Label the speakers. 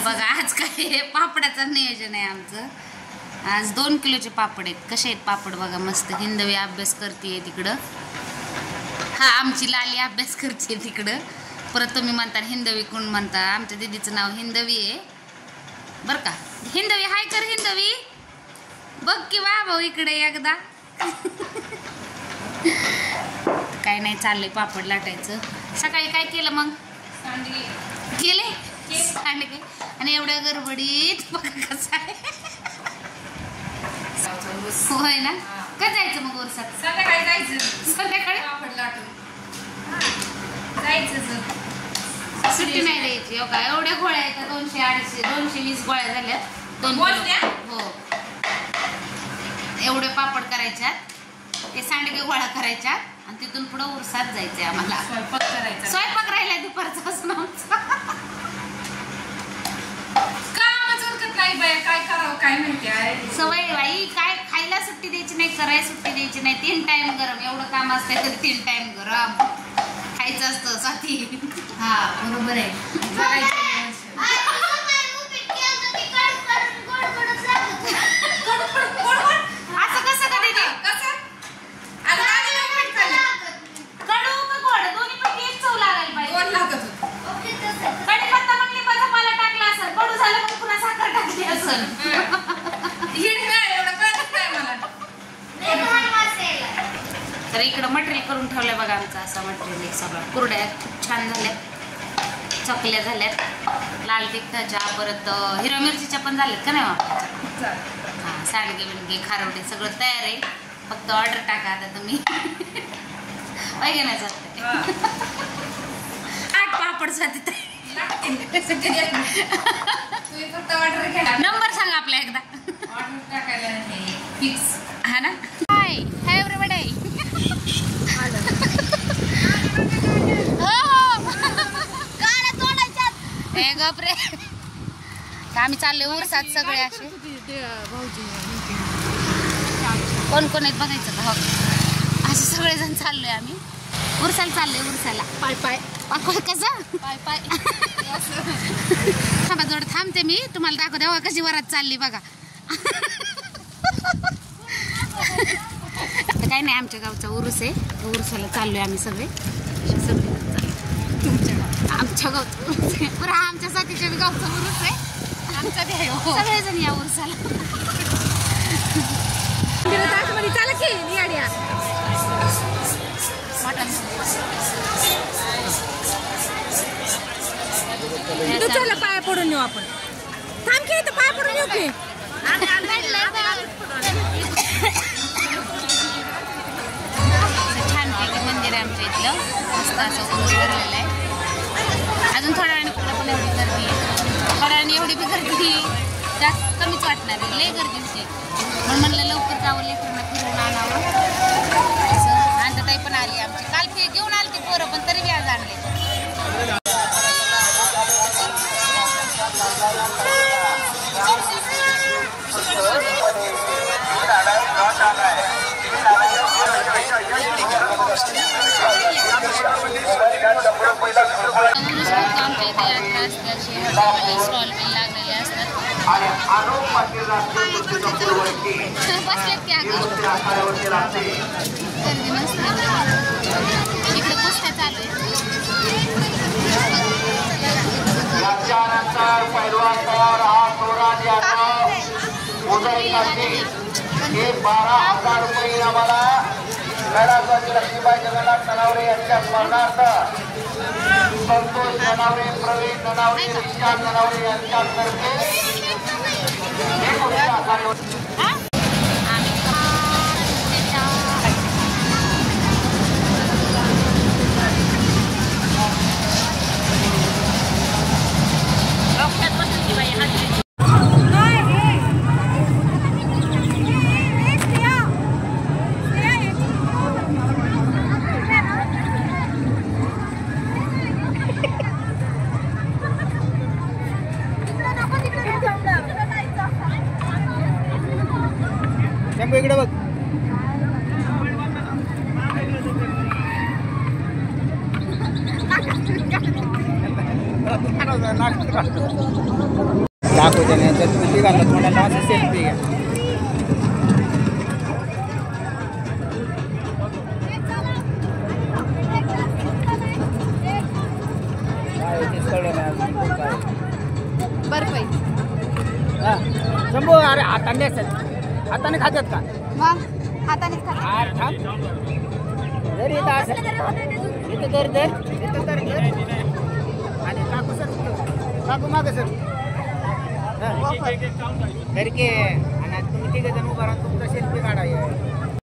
Speaker 1: बघा आज काय पापडाचं नियोजन आहे आमचं. आज 2 किलोचे पापड आहेत. कसे आहेत पापड बघा मस्त. हिंदवी अभ्यास करते तिकडं. हा आमची लाली अभ्यास करते तिकडं. परत तुम्ही म्हणता हिंदवी कोण म्हणता. आमच्या दीदीचं नाव हिंदवी आहे बरं का. हिंदवी हाय कर हिंदवी. बघ की वा भाऊ इकडे एकदा. काय नाही चाललंय पापड लाटायचं. सकाळी काय केलं मग? केले सांडगे. आणि एवढ्या गडबडीत बघा कसं आहे. होय ना. कधी जायचं मग वर्षात?
Speaker 2: संध्याकाळी जायचं.
Speaker 1: संध्याकाळी
Speaker 2: पापड लाटून जायचं.
Speaker 1: सुट्टी नाही द्यायची. हो का एवढ्या गोळ्या आहेत 220 गोळ्या झाल्यात. 2 हो एवढे पापड करायच्यात. ते सांडगे गोळा करायच्या आणि तिथून पुढे उरसात जायचंय आम्हाला. स्वयंपाक राहिलाय दुपारचा पासून आमचा.
Speaker 2: काय करावं काय माहिती.
Speaker 1: सवय बाई. काय खायला सुट्टी द्यायची नाही, करायला सुट्टी द्यायची नाही. 3 टाइम गरम. एवढं काम असतंय तर 3 टाइम गरम खायचं असतं साथी.
Speaker 2: हा बरोबर आहे.
Speaker 1: असं कसं कधी ते कडू का गोड दोन्ही पण एक चव लागायला पाहिजे.
Speaker 2: गोड लागत
Speaker 1: कढीपत्ता म्हणली माझा पाला टाकला असेल. कडू झालं मग पुन्हा साखर टाकली असेल. तर इकडं मटेरियल करून ठेवलंय बघा आमचं. असं मटेरियल सगळं. कुरड्या खूप छान झाल्यात. चकल्या झाल्यात लाल तिखटाच्या. परत हिरव्या मिरचीच्या पण झाल्यात का नाही आपल्याच्या. हां सांडगे बिणगे खारवडे सगळं तयार आहे. फक्त ऑर्डर टाका आता तुम्ही. पाहिजे नाही चालतं. 8 पापड साठी नंबर सांगा आपला एकदा.
Speaker 2: ऑर्डर टाकायला फिक्स
Speaker 1: हा ना. हाय हाय एव्हरीबडी. हे गपरे. आम्ही चाललोय उरसात सगळे असे. कोण कोण आहेत बघायचं का. हो असे सगळेजण चाललोय आम्ही. उरसाला चाललोय. उरसाला पाय पाय कसं पाय पाय. थांबा जोड थांबते मी. तुम्हाला दाखवते बघा कशी वरात चालली बघा. काय नाही आमच्या गावचा उरूस आहे. उरुसाला चाललोय आम्ही सगळे. आमच्या गावचा उरूस आहे. बरं आमच्या साथीच्या गावचा उरूस आहे. आमचा बी आहे. सगळेजण या उरुसाला.
Speaker 2: चला की नियाड्या. चला पाया पडून येऊ आपण. थांब की इथं पाया पडून येऊ की.
Speaker 1: छानपैकी मंदिर आहे आमच्या इथलं. मस्त असं उरूस भरलेलं आहे. अजून थोड्या वेळाने पुढे पण एवढी गर्दी आहे. थोड्या वेळाने एवढी बी गर्दी जास्त कमीच वाटणार आहे. लय गर्दी होती म्हणून म्हणलं लवकर जावं लेकरांना फिरून आणावं. असं ताई पण आली आमची. काल घेऊन आली ती पोरं पण तरी बी आज आणले. आमच्या इथे यात्रा असते अशी स्टॉल बिल लागलेले असतात. बसलेत की अगं गर्दी नसते. इकडे कुस्त्या चालू आहे.
Speaker 3: लक्ष्मीबाई जगन्नाथ ननावरे यांच्या स्मरणार्थ संतोष ननावरे, प्रवीण ननावरे, विशाल ननावरे यांच्यातर्फे इकडे बघ.
Speaker 4: दाखवू दे नाही तर तुम्ही घालत म्हणाला असं सेल्फी घ्या.
Speaker 2: बर्फ आहे
Speaker 4: शंभू अरे हाताने हाताने खातात का
Speaker 2: मग हाताने
Speaker 4: अरे थांब जर इथं असं इथं तर इथं तर आणि काकू सर काकू मागं सर तर की आणि आता तुम्ही तिघे जण उभा राहून तुमचा सेल्फी काढा